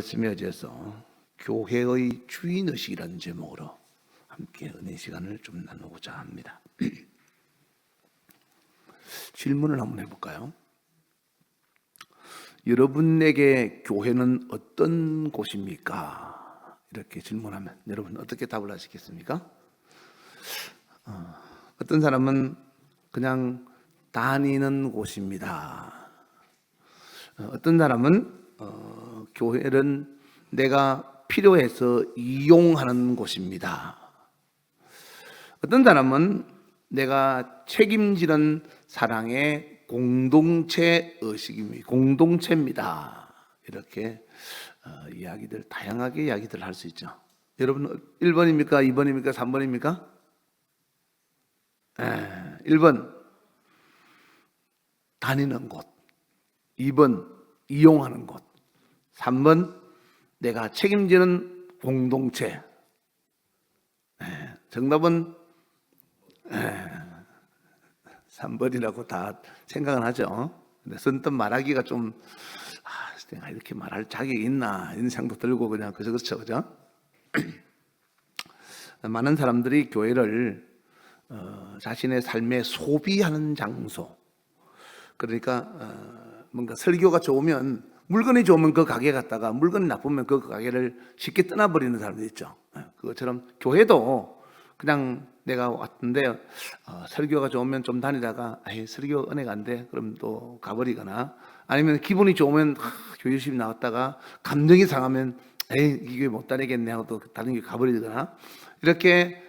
스며져서 교회의 주인의식이라는 제목으로 함께 은혜 시간을 좀 나누고자 합니다. 질문을 한번 해볼까요? 여러분에게 교회는 어떤 곳입니까? 이렇게 질문하면 여러분 어떻게 답을 하시겠습니까? 어떤 사람은 그냥 다니는 곳입니다. 어떤 사람은 교회는 내가 필요해서 이용하는 곳입니다. 어떤 사람은 내가 책임지는 사랑의 공동체 의식입니다. 공동체입니다. 이렇게 다양하게 이야기들 할 수 있죠. 여러분 1번입니까? 2번입니까? 3번입니까? 1번 다니는 곳, 2번 이용하는 곳, 3번 내가 책임지는 공동체. 정답은 3번이라고 다 생각은 하죠. 근데 선뜻 말하기가 좀 내가 이렇게 말할 자격이 있나 이런 생각도 들고 그냥 그렇죠. 많은 사람들이 교회를 자신의 삶에 소비하는 장소, 그러니까 뭔가 설교가 좋으면, 물건이 좋으면 그 가게 갔다가 물건이 나쁘면 그 가게를 쉽게 떠나버리는 사람도 있죠. 그것처럼 교회도 그냥 내가 왔는데 설교가 좋으면 좀 다니다가 설교 은혜가 안 돼 그럼 또 가버리거나, 아니면 기분이 좋으면 교회 열심히 나왔다가 감정이 상하면 이게 못 다니겠네 하고 또 다른 게 가버리거나, 이렇게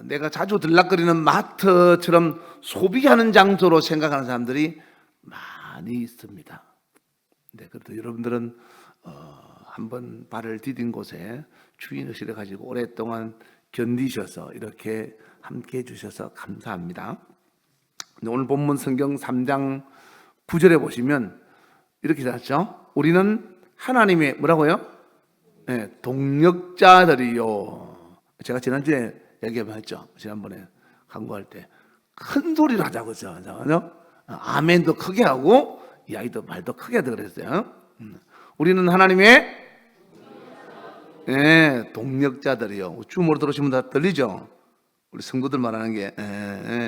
내가 자주 들락거리는 마트처럼 소비하는 장소로 생각하는 사람들이 많이 있습니다. 네, 그래도 여러분들은 한번 발을 디딘 곳에 주인의식을 가지고 오랫동안 견디셔서 이렇게 함께 해주셔서 감사합니다. 오늘 본문 성경 3장 9절에 보시면 이렇게 나왔죠. 우리는 하나님의 뭐라고요? 네, 동력자들이요. 제가 지난주에 얘기했죠. 지난번에 강구할 때 큰 소리로 하자고 했죠. 아멘도 크게 하고 이야기도 말도 크게 하자 그랬어요. 우리는 하나님의 동력자들이요. 주무로 들으시면 다 들리죠? 우리 성도들 말하는 게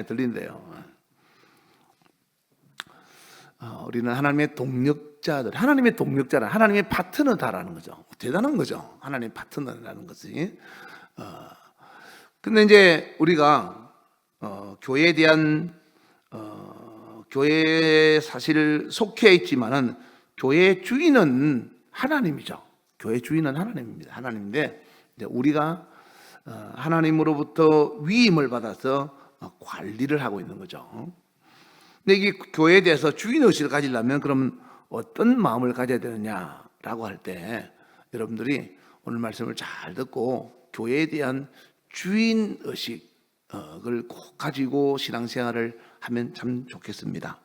들린대요. 우리는 하나님의 동력자들, 하나님의 동력자라, 하나님의 파트너다라는 거죠. 대단한 거죠. 하나님의 파트너라는 것이. 근데 이제 우리가 교회에 대한 교회에 사실 속해 있지만은 교회의 주인은 하나님이죠. 교회 주인은 하나님입니다. 하나님인데 이제 우리가 하나님으로부터 위임을 받아서 관리를 하고 있는 거죠. 근데 이게 교회에 대해서 주인의식을 가지려면 그럼 어떤 마음을 가져야 되느냐라고 할 때, 여러분들이 오늘 말씀을 잘 듣고 교회에 대한 주인의식을 꼭 가지고 신앙생활을 하면 참 좋겠습니다.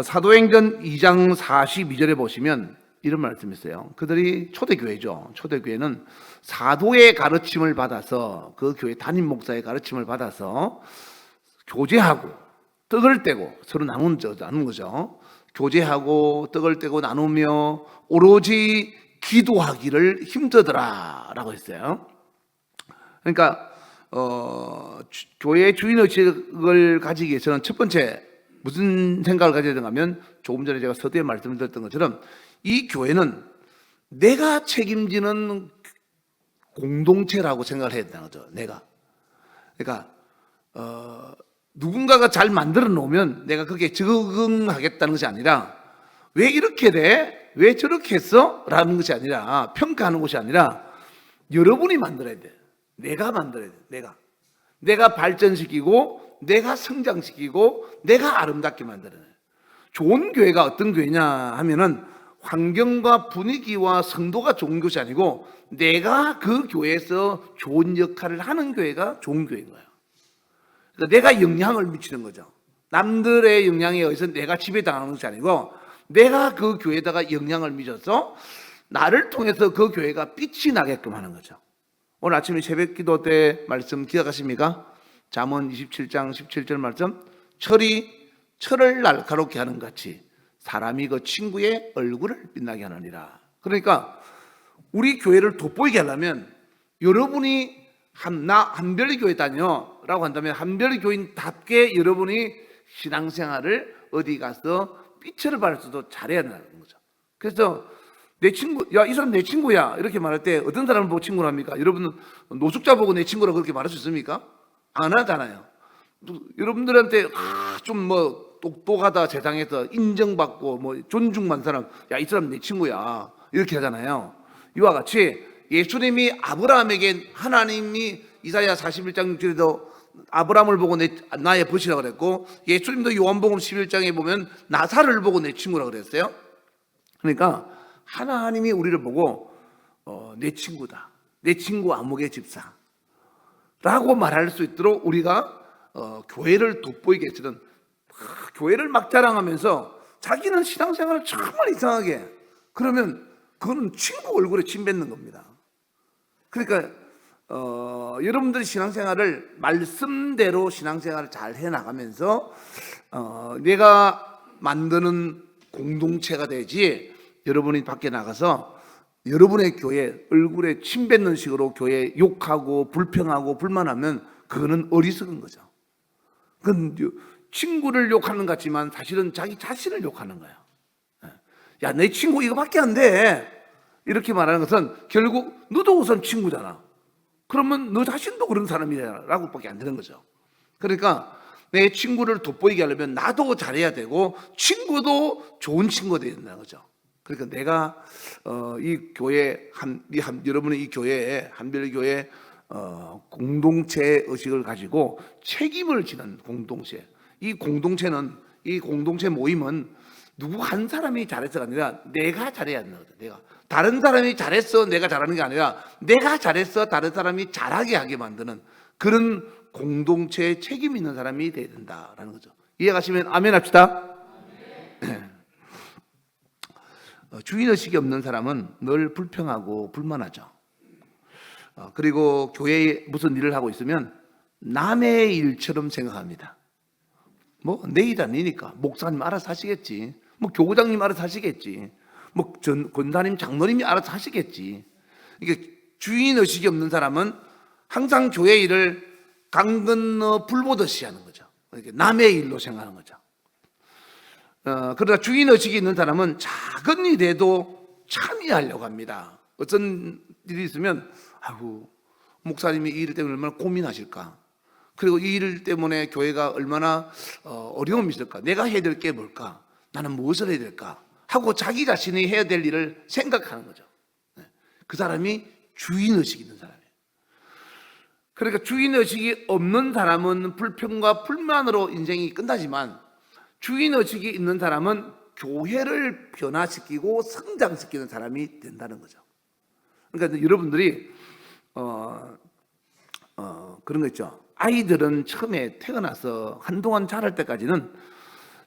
사도행전 2장 42절에 보시면 이런 말씀이 있어요. 그들이 초대교회죠. 초대교회는 사도의 가르침을 받아서, 그 교회 담임 목사의 가르침을 받아서 교제하고 떡을 떼고 서로 나누는 거죠. 교제하고 떡을 떼고 나누며 오로지 기도하기를 힘쓰더라 라고 했어요. 그러니까 교회의 주인의식을 가지기 위해서는 첫 번째 무슨 생각을 가져야 되는가 하면, 조금 전에 제가 서두에 말씀을 드렸던 것처럼 이 교회는 내가 책임지는 공동체라고 생각을 해야 되는 거죠. 내가. 그러니까 누군가가 잘 만들어 놓으면 내가 그게 적응하겠다는 것이 아니라, 왜 이렇게 돼? 왜 저렇게 했어? 라는 것이 아니라, 평가하는 것이 아니라 여러분이 만들어야 돼. 내가 만들어야 돼. 내가 발전시키고 내가 성장시키고 내가 아름답게 만드는. 좋은 교회가 어떤 교회냐 하면은 환경과 분위기와 성도가 좋은 것이 아니고 내가 그 교회에서 좋은 역할을 하는 교회가 좋은 교회인 거예요. 그러니까 내가 영향을 미치는 거죠. 남들의 영향에 의해서 내가 지배당하는 것이 아니고 내가 그 교회에다가 영향을 미쳐서 나를 통해서 그 교회가 빛이 나게끔 하는 거죠. 오늘 아침에 새벽 기도 때 말씀 기억하십니까? 잠언 27장 17절 말씀, 철을 날카롭게 하는 같이 사람이 그 친구의 얼굴을 빛나게 하느니라. 그러니까 우리 교회를 돋보이게 하려면 여러분이 나 한별교회 다녀라고 한다면 한별교인답게 여러분이 신앙생활을 어디 가서 삐처를 받을 수도 잘해야 된다는 거죠. 그래서 내 친구, 야, 이 사람 내 친구야 이렇게 말할 때 어떤 사람을 보고 친구를 합니까? 여러분은 노숙자 보고 내 친구라고 그렇게 말할 수 있습니까? 안 하잖아요. 여러분들한테 좀 뭐 똑똑하다 세상에서 인정받고 뭐 존중받는 사람, 야, 이 사람 내 친구야 이렇게 하잖아요. 이와 같이 예수님이 아브라함에게 하나님이 이사야 41장 6절에도 아브라함을 보고 나의 벗이라고 그랬고, 예수님도 요한복음 11장에 보면 나사를 보고 내 친구라고 그랬어요. 그러니까 하나님이 우리를 보고 내 친구다, 내 친구 아무개 집사 라고 말할 수 있도록 우리가 교회를 돋보이게 해주는, 교회를 막 자랑하면서 자기는 신앙생활을 정말 이상하게, 그러면 그거는 친구 얼굴에 침 뱉는 겁니다. 그러니까 여러분들이 신앙생활을 말씀대로 신앙생활을 잘 해나가면서 내가 만드는 공동체가 되지, 여러분이 밖에 나가서 여러분의 교회 얼굴에 침 뱉는 식으로 교회 욕하고 불평하고 불만하면 그거는 어리석은 거죠. 그건 친구를 욕하는 것 같지만 사실은 자기 자신을 욕하는 거예요. 야, 내 친구 이거밖에 안 돼 이렇게 말하는 것은 결국 너도 우선 친구잖아. 그러면 너 자신도 그런 사람이라고 밖에 안 되는 거죠. 그러니까 내 친구를 돋보이게 하려면 나도 잘해야 되고 친구도 좋은 친구가 되어야 된다는 거죠. 그러니까 내가 이 교회 여러분의 이 교회에 한별교회 공동체 의식을 가지고 책임을 지는 공동체. 이 공동체 모임은 누구 한 사람이 잘해서가 아니라 내가 잘해야 하는 거죠. 내가 다른 사람이 잘했어 내가 잘하는 게 아니라 내가 잘했어 다른 사람이 잘하게 하게 만드는 그런 공동체에 책임 있는 사람이 돼야 된다라는 거죠. 이해가시면 아멘 합시다. 주인의식이 없는 사람은 늘 불평하고 불만하죠. 그리고 교회에 무슨 일을 하고 있으면 남의 일처럼 생각합니다. 뭐 내 일 아니니까 목사님 알아서 하시겠지, 뭐 교구장님 알아서 하시겠지, 뭐 권사님 장로님이 알아서 하시겠지. 이게 주인의식이 없는 사람은 항상 교회 일을 강 건너 불 보듯이 하는 거죠. 이렇게 남의 일로 생각하는 거죠. 그러나 주인의식이 있는 사람은 작은 일에도 참여하려고 합니다. 어떤 일이 있으면 아이고 목사님이 이 일 때문에 얼마나 고민하실까, 그리고 이 일 때문에 교회가 얼마나 어려움이 있을까, 내가 해야 될 게 뭘까, 나는 무엇을 해야 될까 하고 자기 자신이 해야 될 일을 생각하는 거죠. 그 사람이 주인의식이 있는 사람이에요. 그러니까 주인의식이 없는 사람은 불평과 불만으로 인생이 끝나지만 주인의식이 있는 사람은 교회를 변화시키고 성장시키는 사람이 된다는 거죠. 그러니까 여러분들이 그런 거 있죠. 아이들은 처음에 태어나서 한동안 자랄 때까지는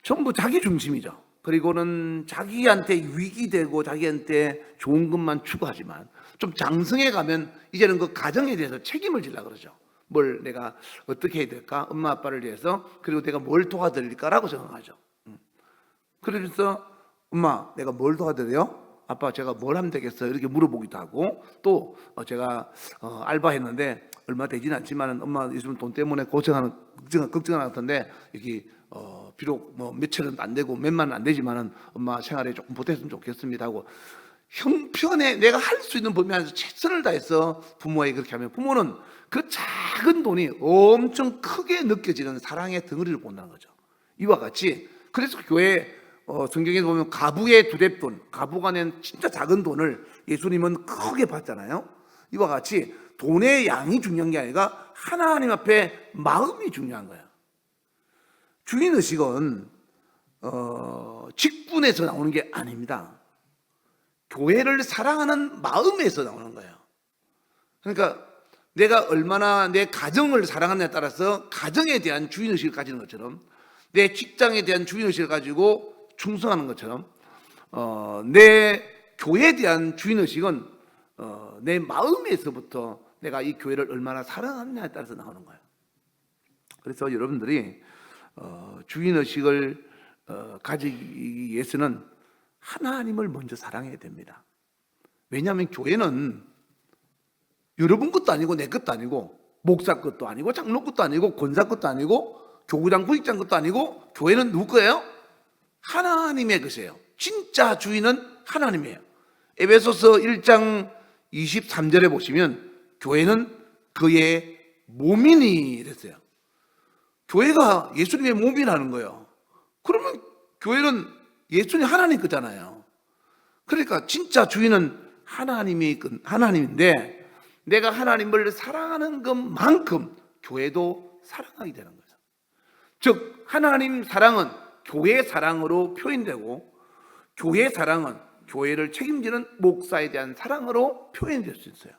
전부 자기 중심이죠. 그리고는 자기한테 유익이 되고 자기한테 좋은 것만 추구하지만 좀 장성해 가면 이제는 그 가정에 대해서 책임을 지려고 그러죠. 뭘 내가 어떻게 해야 될까, 엄마 아빠를 위해서, 그리고 내가 뭘 도와드릴까라고 생각하죠. 그래서 엄마 내가 뭘 도와드려요? 아빠 제가 뭘 하면 되겠어요? 이렇게 물어보기도 하고, 또 제가 알바했는데 얼마 되지는 않지만 엄마 요즘 돈 때문에 걱정하는 것 같은데 여기 비록 뭐 몇천은 안 되고 몇만은 안 되지만은 엄마 생활에 조금 보태으면 좋겠습니다 하고, 형편에 내가 할 수 있는 범위 안에서 최선을 다해서 부모에게 그렇게 하면 부모는 그 작은 돈이 엄청 크게 느껴지는 사랑의 덩어리를 본다는 거죠. 이와 같이 그래서 교회 성경에 보면 가부의 두뎁돈, 가부가 낸 진짜 작은 돈을 예수님은 크게 받잖아요. 이와 같이 돈의 양이 중요한 게 아니라 하나님 앞에 마음이 중요한 거예요. 주인의식은 직분에서 나오는 게 아닙니다. 교회를 사랑하는 마음에서 나오는 거예요. 그러니까 내가 얼마나 내 가정을 사랑하느냐에 따라서 가정에 대한 주인의식을 가지는 것처럼, 내 직장에 대한 주인의식을 가지고 충성하는 것처럼 내 교회에 대한 주인의식은 내 마음에서부터 내가 이 교회를 얼마나 사랑하느냐에 따라서 나오는 거예요. 그래서 여러분들이 주인의식을 가지기 위해서는 하나님을 먼저 사랑해야 됩니다. 왜냐하면 교회는 여러분 것도 아니고 내 것도 아니고 목사 것도 아니고 장로 것도 아니고 권사 것도 아니고 교구장 부익장 것도 아니고 교회는 누구 거예요? 하나님의 것이에요. 진짜 주인은 하나님이에요. 에베소서 1장 23절에 보시면 교회는 그의 몸이니 이랬어요. 교회가 예수님의 몸이라는 거예요. 그러면 교회는 예수님 하나님 거잖아요. 그러니까 진짜 주인은 하나님인데 내가 하나님을 사랑하는 것만큼 교회도 사랑하게 되는 거죠. 즉 하나님 사랑은 교회 사랑으로 표현되고 교회 사랑은 교회를 책임지는 목사에 대한 사랑으로 표현될 수 있어요.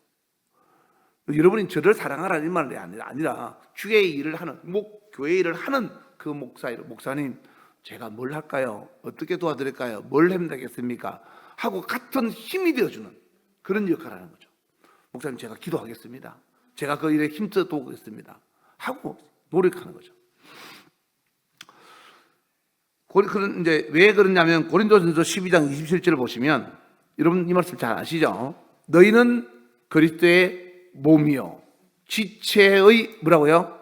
여러분이 저를 사랑하라는 말이 아니라 주의 일을 하는 교회 일을 하는 그 목사님 제가 뭘 할까요? 어떻게 도와드릴까요? 뭘 하면 되겠습니까? 하고 같은 힘이 되어주는 그런 역할을 하는 거죠. 목사님 제가 기도하겠습니다. 제가 그 일에 힘써 도우겠습니다. 하고 노력하는 거죠. 이제 왜 그러냐면 고린도전서 12장 27절을 보시면 여러분 이 말씀 잘 아시죠? 너희는 그리스도의 몸이요 지체의 뭐라고요?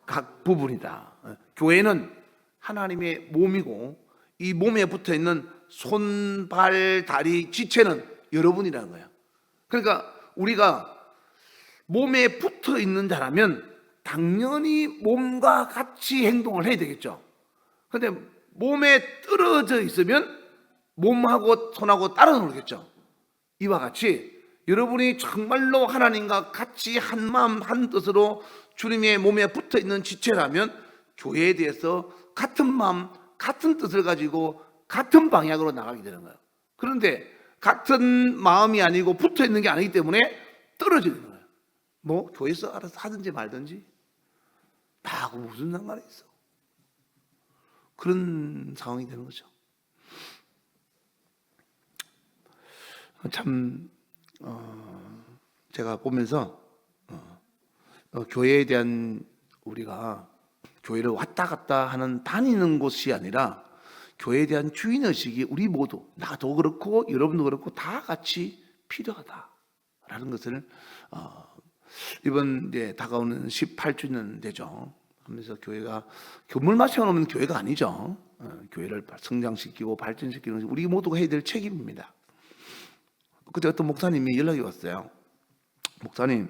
각 부분이다. 교회는 하나님의 몸이고 이 몸에 붙어있는 손, 발, 다리, 지체는 여러분이라는 거예요. 그러니까 우리가 몸에 붙어있는 자라면 당연히 몸과 같이 행동을 해야 되겠죠. 그런데 몸에 떨어져 있으면 몸하고 손하고 따라 놀겠죠. 이와 같이 여러분이 정말로 하나님과 같이 한 마음 한 뜻으로 주님의 몸에 붙어있는 지체라면 교회에 대해서 같은 마음 같은 뜻을 가지고 같은 방향으로 나가게 되는 거예요. 그런데 같은 마음이 아니고 붙어있는 게 아니기 때문에 떨어지는 거예요. 뭐 교회에서 알아서 하든지 말든지 나하고 무슨 상관이 있어. 그런 상황이 되는 거죠. 참 제가 보면서 교회에 대한 우리가 교회를 왔다 갔다 하는 다니는 곳이 아니라 교회에 대한 주인의식이 우리 모두 나도 그렇고 여러분도 그렇고 다 같이 필요하다라는 것을 이번 이제 다가오는 18주년 되죠. 하면서 교회가 교물만 세워놓으면 교회가 아니죠. 교회를 성장시키고 발전시키는 것이 우리 모두가 해야 될 책임입니다. 그때 어떤 목사님이 연락이 왔어요. 목사님,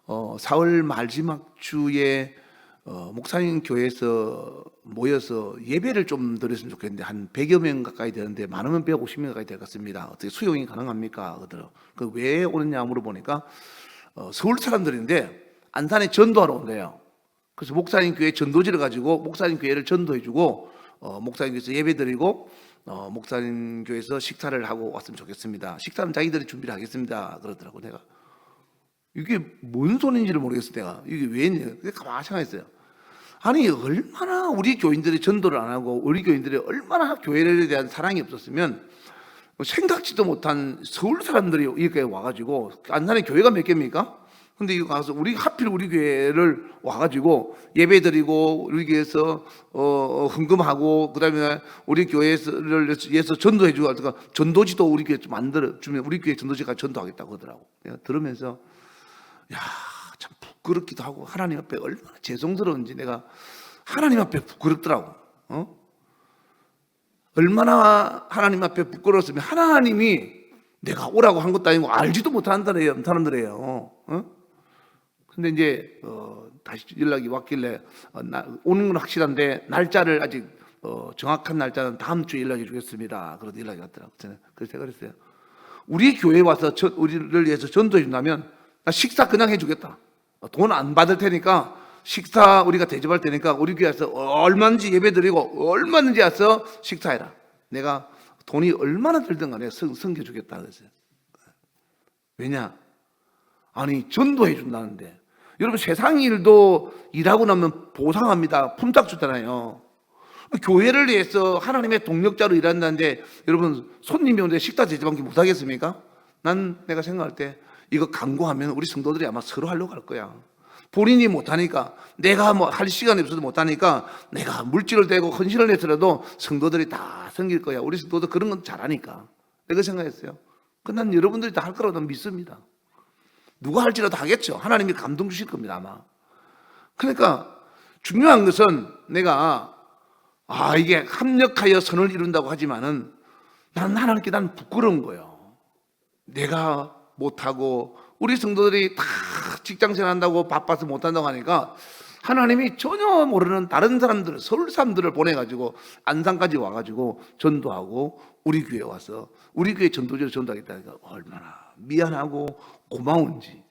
4월 마지막 주에 목사님 교회에서 모여서 예배를 좀 드렸으면 좋겠는데 한 100여 명 가까이 되는데 많으면 150명 가까이 될 것 같습니다. 어떻게 수용이 가능합니까? 그 왜 오느냐 물어보니까 서울 사람들인데 안산에 전도하러 온대요. 그래서 목사님 교회 전도지를 가지고 목사님 교회를 전도해주고 목사님 교회에서 예배드리고 목사님 교회에서 식사를 하고 왔으면 좋겠습니다. 식사는 자기들이 준비를 하겠습니다. 그러더라고. 내가 이게 뭔 소리인지를 모르겠어. 내가 이게 왜냐? 가만히 생각했어요. 아니 얼마나 우리 교인들이 전도를 안 하고 우리 교인들이 얼마나 교회에 대한 사랑이 없었으면 생각지도 못한 서울 사람들이 이렇게 와가지고 안산에 교회가 몇 개입니까? 근데 이거 가서 하필 우리 교회를 와가지고 예배드리고 우리 교회에서 헌금하고 그다음에 우리 교회를 위해서 전도해주고 전도지도 우리 교회 만들어 주면 우리 교회 전도지가 전도하겠다고 하더라고. 내가 들으면서 참 부끄럽기도 하고 하나님 앞에 얼마나 죄송스러운지 내가 하나님 앞에 부끄럽더라고. 얼마나 하나님 앞에 부끄러웠으면 하나님이 내가 오라고 한 것도 아니고 알지도 못하는 사람들이에요. 근데 이제 다시 연락이 왔길래 오는 건 확실한데 날짜를 아직 정확한 날짜는 다음 주에 연락해 주겠습니다. 그래서 연락이 왔더라고요. 그래서 제가 그랬어요. 우리 교회에 와서 우리를 위해서 전도해 준다면 나 식사 그냥 해주겠다. 돈 안 받을 테니까 식사 우리가 대접할 테니까 우리 교회에서 얼마든지 예배드리고 얼마든지 와서 식사해라. 내가 돈이 얼마나 들든 간에 섬겨주겠다 그랬어요. 왜냐? 아니 전도해 준다는데 여러분 세상 일도 일하고 나면 보상합니다. 품삯 주잖아요. 교회를 위해서 하나님의 동력자로 일한다는데 여러분 손님이 오는데 식사 대접하기 못하겠습니까? 내가 생각할 때 이거 강구하면 우리 성도들이 아마 서로 하려고 할 거야. 본인이 못하니까 내가 뭐 할 시간이 없어도 못하니까 내가 물질을 대고 헌신을 해서라도 성도들이 다 섬길 거야. 우리 성도도 그런 건 잘하니까. 내가 생각했어요. 난 여러분들이 다 할 거라고 믿습니다. 누가 할지라도 하겠죠. 하나님이 감동 주실 겁니다, 아마. 그러니까 중요한 것은 내가 이게 합력하여 선을 이룬다고 하지만은 하나님께 난 부끄러운 거예요. 내가 못하고 우리 성도들이 다 직장생활 한다고 바빠서 못한다고 하니까 하나님이 전혀 모르는 다른 사람들, 서울 사람들을 보내가지고 안산까지 와가지고 전도하고 우리 교회 와서 우리 교회 전도제로 전도하겠다니까 얼마나 미안하고 고마운지.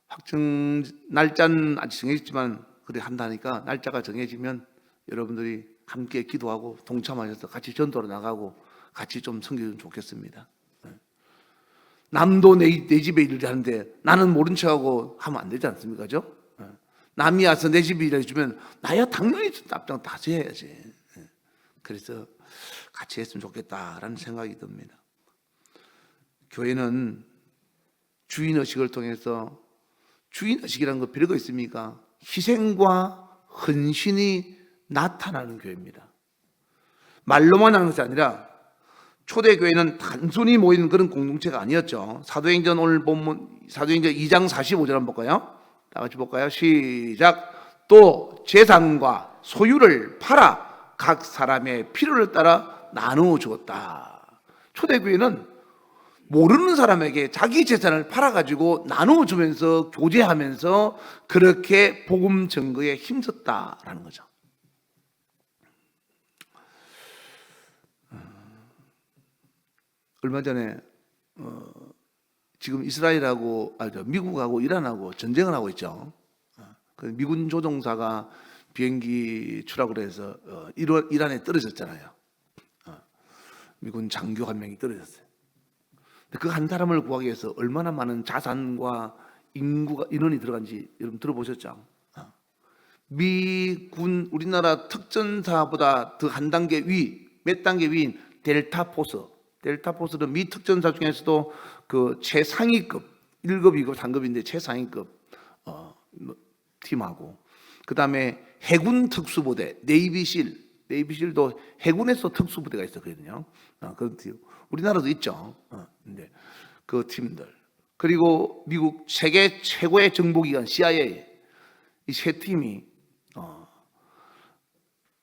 확정 날짜는 아직 정해졌지만 그래 한다니까 날짜가 정해지면 여러분들이 함께 기도하고 동참하셔서 같이 전도로 나가고 같이 좀 섬기면 좋겠습니다. 남도 내 집에 일을 하는데 나는 모른 척하고 하면 안 되지 않습니까? 그죠? 남이 와서 내 집에 일을 해주면 나야 당연히 앞장 다 해야지. 그래서 같이 했으면 좋겠다라는 생각이 듭니다. 교회는 주인의식을 통해서, 주인의식이라는 거 별거 있습니까? 희생과 헌신이 나타나는 교회입니다. 말로만 하는 것이 아니라 초대교회는 단순히 모이는 그런 공동체가 아니었죠. 사도행전 오늘 본문 사도행전 2장 45절 한번 볼까요? 다 같이 볼까요? 시작. 또 재산과 소유를 팔아 각 사람의 필요를 따라 나누어 주었다. 초대교회는 모르는 사람에게 자기 재산을 팔아가지고 나누어 주면서 교제하면서 그렇게 복음 증거에 힘썼다라는 거죠. 얼마 전에 지금 이스라엘하고 미국하고 이란하고 전쟁을 하고 있죠. 그 미군 조종사가 비행기 추락을 해서 이란에 떨어졌잖아요. 미군 장교 한 명이 떨어졌어요. 그 한 사람을 구하기 위해서 얼마나 많은 자산과 인원이 들어간지 여러분 들어보셨죠? 미군 우리나라 특전사보다 더 한 단계 몇 단계 위인 델타포스는 미 특전사 중에서도 그 최상위급 1급, 2급, 3급인데 최상위급 팀하고 그 다음에 해군 특수부대 네이비실도 해군에서 특수부대가 있었거든요. 그런 팀 우리나라도 있죠. 근데 그 팀들 그리고 미국 세계 최고의 정보기관 CIA 이 세 팀이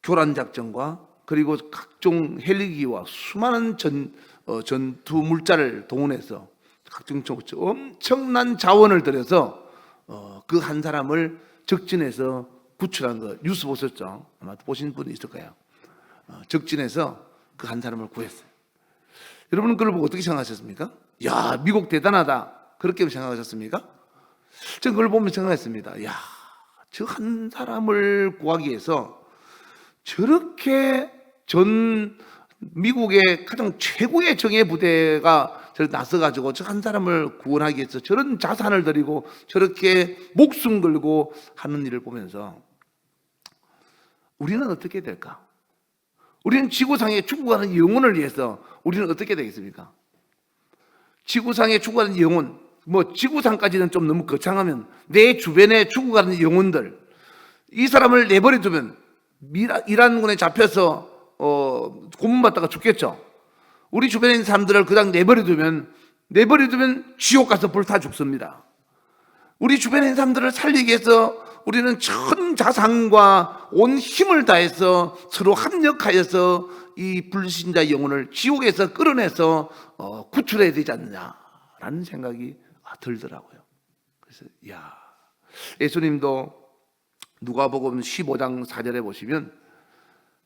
교란 작전과 그리고 각종 헬기와 수많은 전투 물자를 동원해서 각종 엄청난 자원을 들여서 그 한 사람을 적진에서 구출한 거 뉴스 보셨죠? 아마 보신 분이 있을 거예요. 적진에서 그 한 사람을 구했어요. 여러분은 그걸 보고 어떻게 생각하셨습니까? 야, 미국 대단하다. 그렇게 생각하셨습니까? 저는 그걸 보면 생각했습니다. 야, 저 한 사람을 구하기 위해서 저렇게 미국의 가장 최고의 정예 부대가 나서가지고 저 한 사람을 구원하기 위해서 저런 자산을 들이고 저렇게 목숨 걸고 하는 일을 보면서 우리는 어떻게 될까? 우리는 지구상에 죽어가는 영혼을 위해서 우리는 어떻게 되겠습니까? 지구상에 죽어가는 영혼, 지구상까지는 좀 너무 거창하면 내 주변에 죽어가는 영혼들, 이 사람을 내버려두면 이란군에 잡혀서 고문받다가 죽겠죠. 우리 주변에 있는 사람들을 그냥 내버려두면 지옥 가서 불타 죽습니다. 우리 주변에 있는 사람들을 살리기 위해서 우리는 전 자산과 온 힘을 다해서 서로 합력하여서 이 불신자 영혼을 지옥에서 끌어내서 구출해야 되지 않느냐라는 생각이 들더라고요. 그래서 예수님도 누가복음 15장 4절에 보시면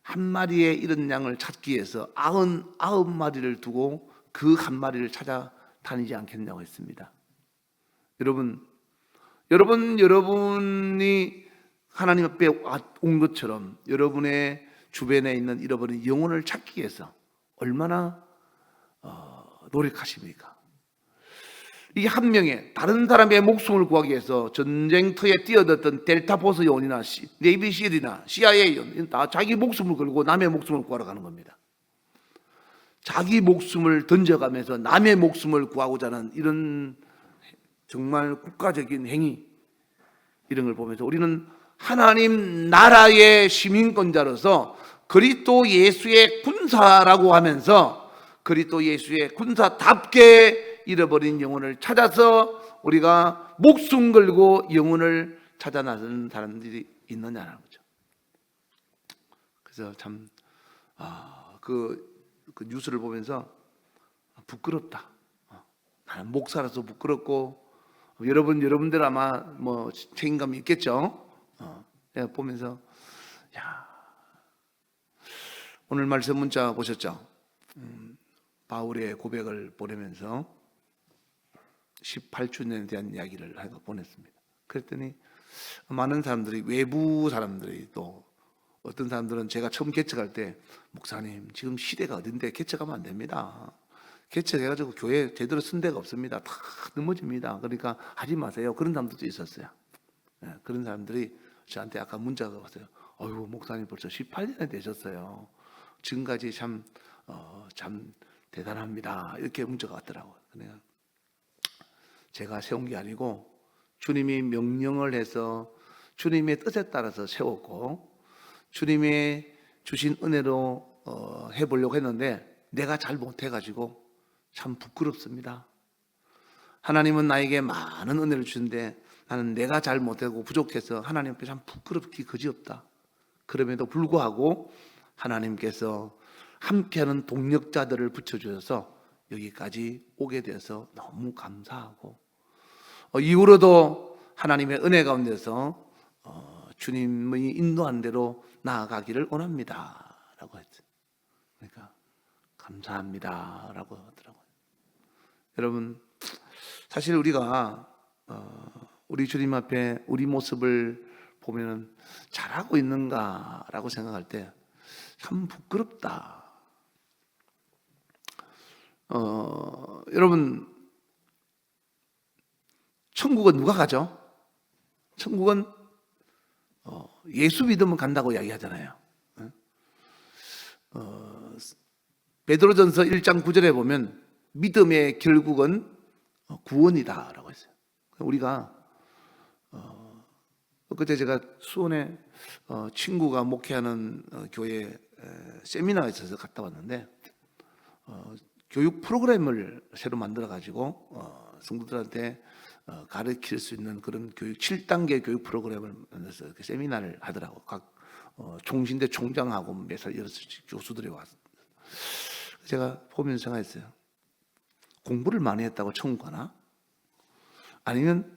한 마리의 잃은 양을 찾기 위해서 99마리를 두고 그 한 마리를 찾아 다니지 않겠냐고 했습니다. 여러분이 하나님 앞에 온 것처럼 여러분의 주변에 있는 잃어버린 영혼을 찾기 위해서 얼마나 노력하십니까? 이 한 명의 다른 사람의 목숨을 구하기 위해서 전쟁터에 뛰어들었던 델타포스 요원이나 네이비실이나 CIA 요원 다 자기 목숨을 걸고 남의 목숨을 구하러 가는 겁니다. 자기 목숨을 던져가면서 남의 목숨을 구하고자 하는 이런 정말 국가적인 행위, 이런 걸 보면서 우리는 하나님 나라의 시민권자로서 그리스도 예수의 군사라고 하면서 그리스도 예수의 군사답게 잃어버린 영혼을 찾아서 우리가 목숨 걸고 영혼을 찾아 나서는 사람들이 있느냐는 거죠. 그래서 참 그 뉴스를 보면서 부끄럽다. 나는 목사라서 부끄럽고, 여러분들 아마 뭐 책임감이 있겠죠. 내가 보면서 오늘 말씀 문자 보셨죠? 바울의 고백을 보내면서 18주년에 대한 이야기를 보냈습니다. 그랬더니 많은 사람들이, 외부 사람들이, 또 어떤 사람들은 제가 처음 개척할 때, 목사님 지금 시대가 어딘데 개척하면 안 됩니다. 개척해가지고 교회 제대로 쓴 데가 없습니다. 다 넘어집니다. 그러니까 하지 마세요. 그런 사람들도 있었어요. 그런 사람들이 저한테 아까 문자가 왔어요. 어휴, 목사님 벌써 18년이 되셨어요. 지금까지 참 대단합니다. 이렇게 문자가 왔더라고요. 그냥 제가 세운 게 아니고 주님이 명령을 해서 주님의 뜻에 따라서 세웠고, 주님의 주신 은혜로 해보려고 했는데 내가 잘 못해가지고 참 부끄럽습니다. 하나님은 나에게 많은 은혜를 주는데 나는 내가 잘 못하고 부족해서 하나님 앞에 참 부끄럽기 그지없다. 그럼에도 불구하고 하나님께서 함께하는 동력자들을 붙여주셔서 여기까지 오게 되어서 너무 감사하고, 이후로도 하나님의 은혜 가운데서 주님의 인도한 대로 나아가기를 원합니다 라고 했죠. 그러니까 감사합니다 라고 하더라고요. 여러분, 사실 우리가 우리 주님 앞에 우리 모습을 보면 잘하고 있는가 라고 생각할 때 참 부끄럽다. 여러분, 천국은 누가 가죠? 천국은 예수 믿으면 간다고 이야기하잖아요. 베드로전서 1장 9절에 보면 믿음의 결국은 구원이다 라고 했어요. 우리가 그때 제가 수원에 친구가 목회하는 교회 세미나가 있어서 갔다 왔는데, 교육 프로그램을 새로 만들어 가지고 성도들한테 가르칠 수 있는 그런 교육 7단계 교육 프로그램을 만들어서 세미나를 하더라고. 각 종신대 총장하고 매달 6시 교수들이 와서. 제가 보면서 생각했어요. 공부를 많이 했다고 천국 가나? 아니면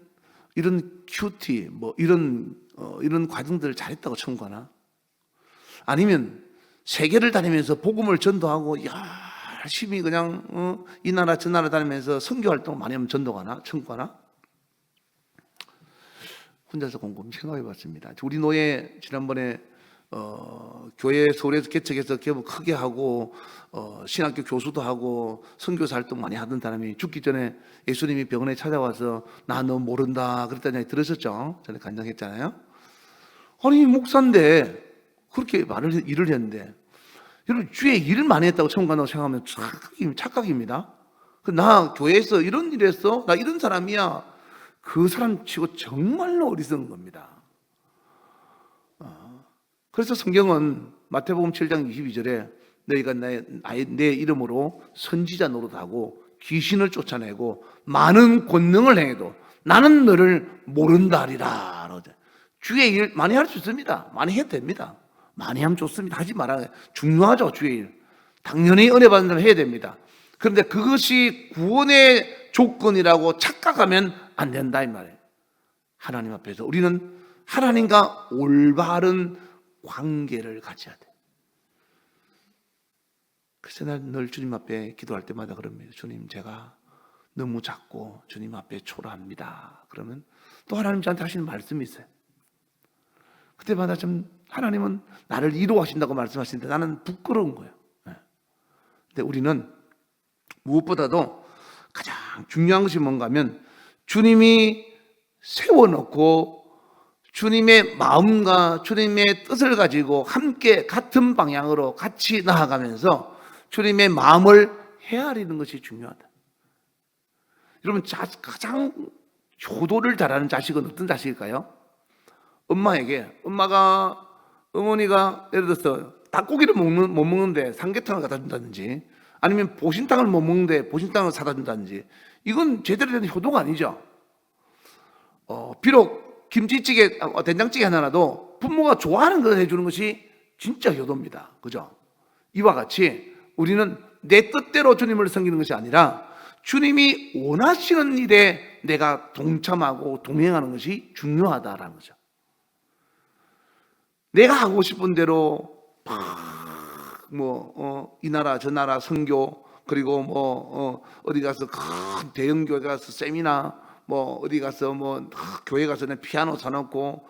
이런 큐티 뭐 이런 과정들을 잘했다고 천국 가나? 아니면 세계를 다니면서 복음을 전도하고 열심히 그냥 이 나라 저 나라 다니면서 선교 활동 많이 하면 전도 가나? 천국 가나? 혼자서 곰곰이 생각해 봤습니다. 우리 노예 지난번에 교회 서울에서 개척해서 개업 크게 하고 신학교 교수도 하고 선교사 활동 많이 하던 사람이 죽기 전에 예수님이 병원에 찾아와서 나 너 모른다 그랬다는 얘기 들으셨죠? 전에 간증했잖아요. 아니 목사인데 그렇게 일을 했는데, 여러분 주에 일을 많이 했다고 천국 간다고 생각하면 착각입니다. 나 교회에서 이런 일 했어? 나 이런 사람이야. 그 사람 치고 정말로 어리석은 겁니다. 그래서 성경은 마태복음 7장 22절에 너희가 내 이름으로 선지자 노릇하고 귀신을 쫓아내고 많은 권능을 행해도 나는 너를 모른다 하리라. 주의 일 많이 할 수 있습니다. 많이 해도 됩니다. 많이 하면 좋습니다. 하지 말아요. 중요하죠. 주의 일 당연히 은혜 받는 사람 해야 됩니다. 그런데 그것이 구원의 조건이라고 착각하면 안 된다 이 말이에요. 하나님 앞에서 우리는 하나님과 올바른 관계를 가져야 돼. 그래서 난 늘 주님 앞에 기도할 때마다 그럽니다. 주님, 제가 너무 작고 주님 앞에 초라합니다. 그러면 또 하나님 저한테 하시는 말씀이 있어요. 그때마다 좀 하나님은 나를 이루하신다고 말씀하시는데 나는 부끄러운 거예요. 근데 우리는 무엇보다도 가장 중요한 것이 뭔가 하면 주님이 세워놓고 주님의 마음과 주님의 뜻을 가지고 함께 같은 방향으로 같이 나아가면서 주님의 마음을 헤아리는 것이 중요하다. 여러분, 가장 효도를 잘하는 자식은 어떤 자식일까요? 어머니가 예를 들어서 닭고기를 못 먹는데 삼계탕을 갖다 준다든지, 아니면 보신탕을 못 먹는데 보신탕을 사다 준다든지, 이건 제대로 된 효도가 아니죠. 비록 김치찌개, 된장찌개 하나라도 부모가 좋아하는 걸 해주는 것이 진짜 효도입니다. 그죠? 이와 같이 우리는 내 뜻대로 주님을 섬기는 것이 아니라 주님이 원하시는 일에 내가 동참하고 동행하는 것이 중요하다라는 거죠. 내가 하고 싶은 대로 이 나라 저 나라 선교, 그리고 어디 가서 큰 대형 교회 가서 세미나, 어디 가서 교회 가서 피아노 사놓고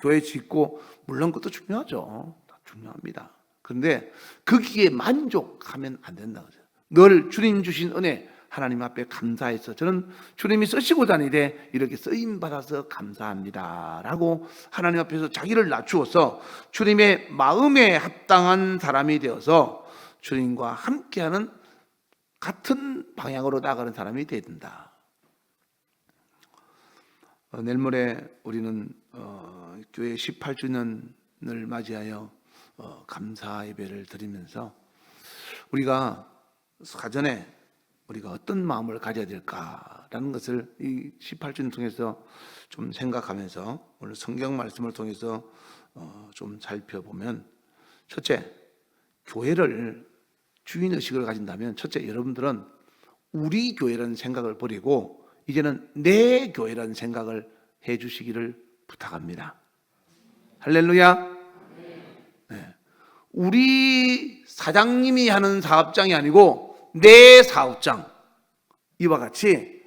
교회 짓고, 물론 그것도 중요하죠. 다 중요합니다. 그런데 거기에 만족하면 안 된다. 늘 주님 주신 은혜 하나님 앞에 감사해서 저는 주님이 쓰시고자 하는 일에 이렇게 쓰임 받아서 감사합니다 라고 하나님 앞에서 자기를 낮추어서 주님의 마음에 합당한 사람이 되어서 주님과 함께하는 같은 방향으로 나가는 사람이 되어야 된다. 내일 모레 우리는 교회 18주년을 맞이하여 감사 예배를 드리면서 우리가 사전에 우리가 어떤 마음을 가져야 될까라는 것을 이 18주년 통해서 좀 생각하면서 오늘 성경 말씀을 통해서 좀 살펴보면, 첫째, 교회를 주인의식을 가진다면 첫째, 여러분들은 우리 교회라는 생각을 버리고 이제는 내 교회라는 생각을 해 주시기를 부탁합니다. 할렐루야. 네. 우리 사장님이 하는 사업장이 아니고 내 사업장. 이와 같이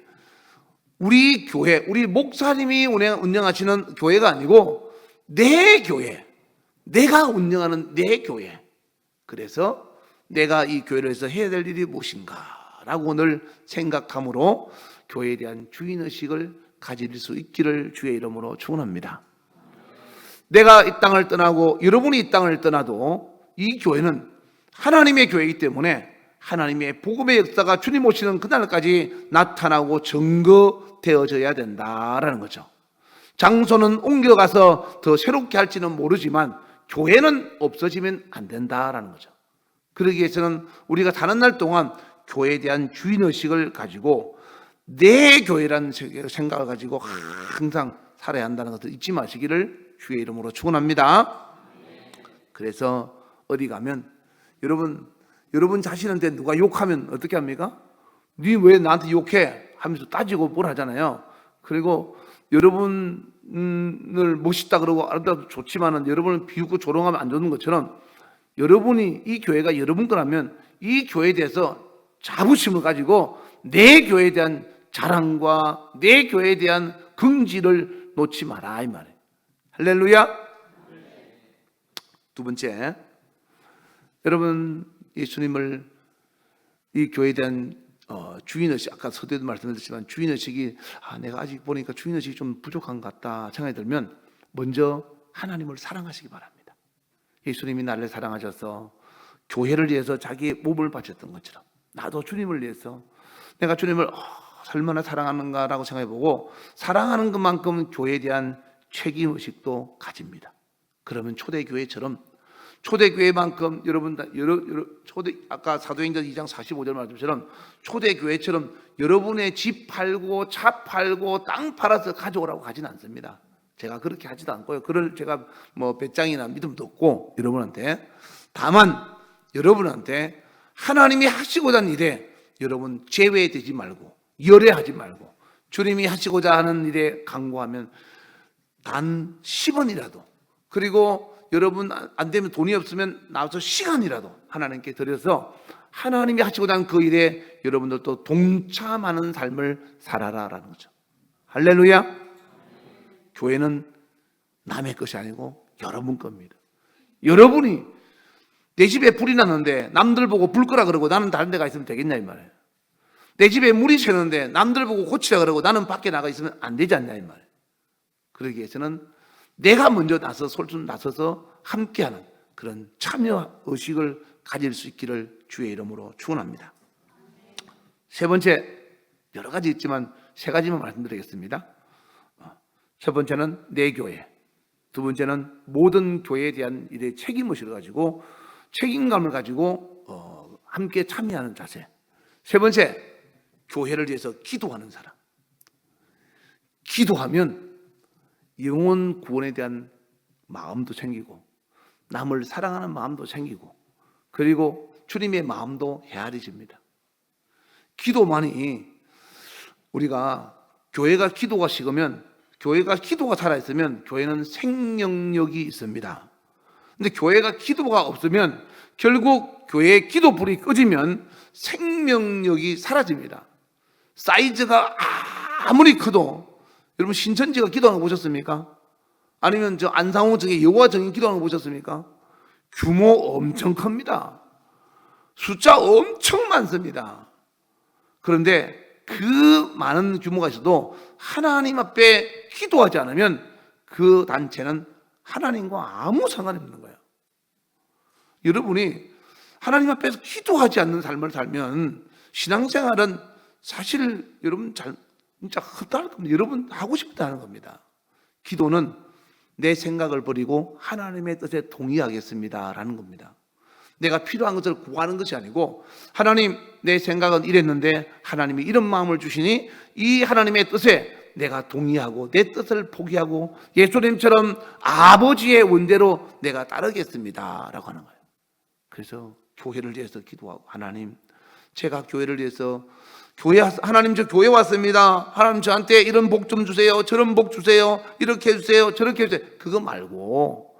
우리 교회, 우리 목사님이 운영하시는 교회가 아니고 내 교회, 내가 운영하는 내 교회. 그래서 내가 이 교회를 해서 해야 될 일이 무엇인가 라고 오늘 생각함으로 교회에 대한 주인의식을 가질 수 있기를 주의 이름으로 축원합니다. 내가 이 땅을 떠나고 여러분이 이 땅을 떠나도 이 교회는 하나님의 교회이기 때문에 하나님의 복음의 역사가 주님 오시는 그날까지 나타나고 증거되어져야 된다라는 거죠. 장소는 옮겨가서 더 새롭게 할지는 모르지만 교회는 없어지면 안 된다라는 거죠. 그러기 위해서는 우리가 사는 날 동안 교회에 대한 주인의식을 가지고 내 교회라는 생각을 가지고 항상 살아야 한다는 것을 잊지 마시기를 주의 이름으로 축원합니다. 그래서 어디 가면 여러분 자신한테 누가 욕하면 어떻게 합니까? 네 왜 나한테 욕해? 하면서 따지고 뭘 하잖아요. 그리고 여러분을 멋있다 그러고 알아도 좋지만은 여러분을 비웃고 조롱하면 안 좋은 것처럼 여러분이 이 교회가 여러분 거라면 이 교회에 대해서 자부심을 가지고 내 교회에 대한 자랑과 내 교회에 대한 긍지를 놓지 마라 이 말이에요. 할렐루야. 두 번째, 여러분 예수님을 이 교회에 대한 주인의식, 아까 서두에도 말씀드렸지만 주인의식이 내가 아직 보니까 주인의식이 좀 부족한 것 같다 생각이 들면 먼저 하나님을 사랑하시기 바랍니다. 예수님이 나를 사랑하셔서 교회를 위해서 자기의 몸을 바쳤던 것처럼 나도 주님을 위해서 내가 주님을 얼마나 사랑하는가라고 생각해보고 사랑하는 것만큼 교회에 대한 책임의식도 가집니다. 그러면 초대교회처럼 초대교회만큼 아까 사도행전 2장 45절 말씀처럼 초대교회처럼 여러분의 집 팔고 차 팔고 땅 팔아서 가져오라고 가지는 않습니다. 제가 그렇게 하지도 않고요. 그럴 제가 배짱이나 믿음도 없고 여러분한테, 다만 여러분한테 하나님이 하시고자 하는 일에 여러분 제외되지 말고 열애하지 말고 주님이 하시고자 하는 일에 강구하면 단 10원이라도, 그리고 여러분 안 되면 돈이 없으면 나와서 시간이라도 하나님께 드려서 하나님이 하시고자 하는 그 일에 여러분들도 동참하는 삶을 살아라라는 거죠. 할렐루야. 교회는 남의 것이 아니고 여러분 겁니다. 여러분이 내 집에 불이 났는데 남들 보고 불 끄라 그러고 나는 다른 데 가 있으면 되겠냐 이 말이에요. 내 집에 물이 새는데 남들 보고 고치라 그러고 나는 밖에 나가 있으면 안 되지 않냐 이 말이에요. 그러기 위해서는 내가 먼저 나서서 함께하는 그런 참여 의식을 가질 수 있기를 주의 이름으로 축원합니다. 세 번째, 여러 가지 있지만 세 가지만 말씀드리겠습니다. 첫 번째는 내 교회, 두 번째는 모든 교회에 대한 일에 책임의식을 가지고 책임감을 가지고 함께 참여하는 자세. 세 번째, 교회를 위해서 기도하는 사람. 기도하면 영혼 구원에 대한 마음도 생기고 남을 사랑하는 마음도 생기고 그리고 주님의 마음도 헤아려집니다. 기도만이 우리가 교회가 기도가 식으면 교회가 기도가 살아있으면 교회는 생명력이 있습니다. 근데 교회가 기도가 없으면 결국 교회의 기도불이 꺼지면 생명력이 사라집니다. 사이즈가 아무리 커도 여러분 신천지가 기도하는 거 보셨습니까? 아니면 저 안상호 저기 여호와 증인 기도하는 거 보셨습니까? 규모 엄청 큽니다. 숫자 엄청 많습니다. 그런데 그 많은 규모가 있어도 하나님 앞에 기도하지 않으면 그 단체는 하나님과 아무 상관이 없는 거예요. 여러분이 하나님 앞에서 기도하지 않는 삶을 살면 신앙생활은 사실 여러분 진짜 헛다할 겁니다. 여러분 하고 싶다 하는 겁니다. 기도는 내 생각을 버리고 하나님의 뜻에 동의하겠습니다 라는 겁니다. 내가 필요한 것을 구하는 것이 아니고 하나님 내 생각은 이랬는데 하나님이 이런 마음을 주시니 이 하나님의 뜻에 내가 동의하고 내 뜻을 포기하고 예수님처럼 아버지의 원대로 내가 따르겠습니다 라고 하는 거예요. 그래서 교회를 위해서 기도하고 하나님 제가 교회를 위해서 하나님 저 교회 왔습니다. 하나님 저한테 이런 복 좀 주세요. 저런 복 주세요. 이렇게 해주세요. 저렇게 해주세요. 그거 말고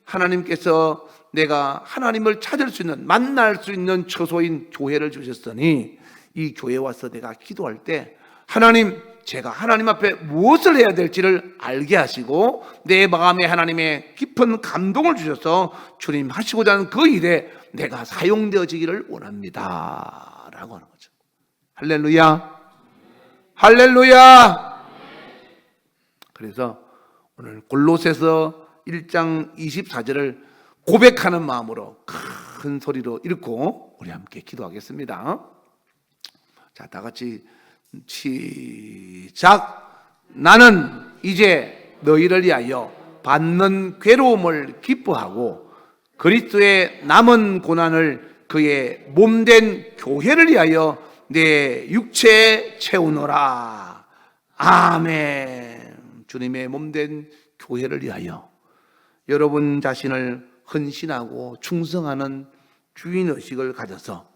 하나님께서 내가 하나님을 찾을 수 있는 만날 수 있는 처소인 교회를 주셨으니 이 교회에 와서 내가 기도할 때 하나님 제가 하나님 앞에 무엇을 해야 될지를 알게 하시고 내 마음에 하나님의 깊은 감동을 주셔서 주님 하시고자 하는 그 일에 내가 사용되어지기를 원합니다 라고 하는 거죠. 할렐루야 할렐루야. 그래서 오늘 골로새서 1장 24절을 고백하는 마음으로 큰 소리로 읽고 우리 함께 기도하겠습니다. 자, 다 같이 시작. 나는 이제 너희를 위하여 받는 괴로움을 기뻐하고 그리스도의 남은 고난을 그의 몸된 교회를 위하여 내 육체에 채우노라. 아멘. 주님의 몸된 교회를 위하여 여러분 자신을 헌신하고 충성하는 주인의식을 가져서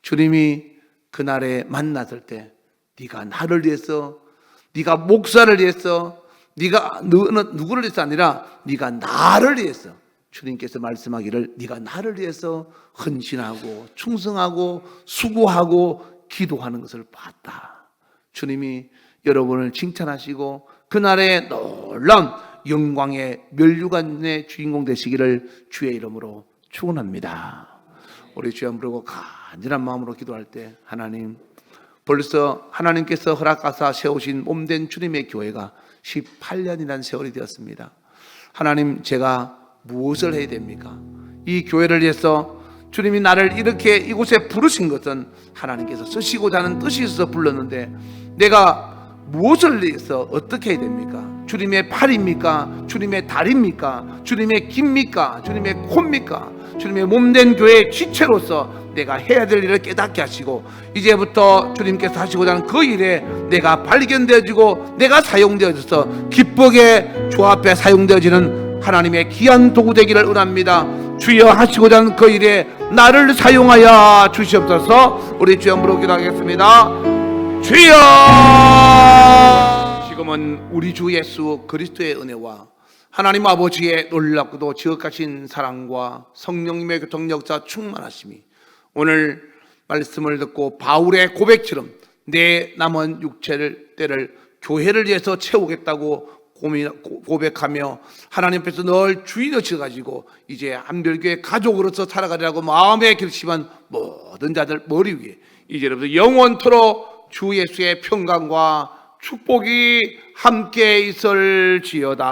주님이 그날에 만났을 때 네가 나를 위해서 네가 목사를 위해서 네가 누구를 위해서 아니라 네가 나를 위해서 주님께서 말씀하기를 네가 나를 위해서 헌신하고 충성하고 수고하고 기도하는 것을 봤다. 주님이 여러분을 칭찬하시고 그날의 놀라운 영광의 면류관의 주인공 되시기를 주의 이름으로 축원합니다. 우리 주여 부르고 간절한 마음으로 기도할 때 하나님 벌써 하나님께서 허락하사 세우신 몸된 주님의 교회가 18년이라는 세월이 되었습니다. 하나님 제가 무엇을 해야 됩니까? 이 교회를 위해서 주님이 나를 이렇게 이곳에 부르신 것은 하나님께서 쓰시고자 하는 뜻이 있어서 불렀는데 내가 무엇을 위해서 어떻게 해야 됩니까? 주님의 팔입니까? 주님의 다리입니까? 주님의 귀입니까? 주님의 코입니까? 주님의 몸된 교회의 지체로서 내가 해야 될 일을 깨닫게 하시고 이제부터 주님께서 하시고자 하는 그 일에 내가 발견되어지고 내가 사용되어져서 기쁘게 주 앞에 사용되어지는 하나님의 귀한 도구 되기를 원합니다. 주여 하시고자 하는 그 일에 나를 사용하여 주시옵소서. 우리 주여 부르고 기도하겠습니다. 주여. 지금은 우리 주 예수 그리스도의 은혜와 하나님 아버지의 놀랍고도 지극하신 사랑과 성령님의 교통역사 충만하심이 오늘 말씀을 듣고 바울의 고백처럼 내 남은 육체를 때를 교회를 위해서 채우겠다고 고백하며 하나님 앞에서 늘 주인의식을 가지고 이제 한별교회 가족으로서 살아가려고 마음에 결심한 모든 자들 머리 위에 이제부터 영원토록 주 예수의 평강과 축복이 함께 있을지어다.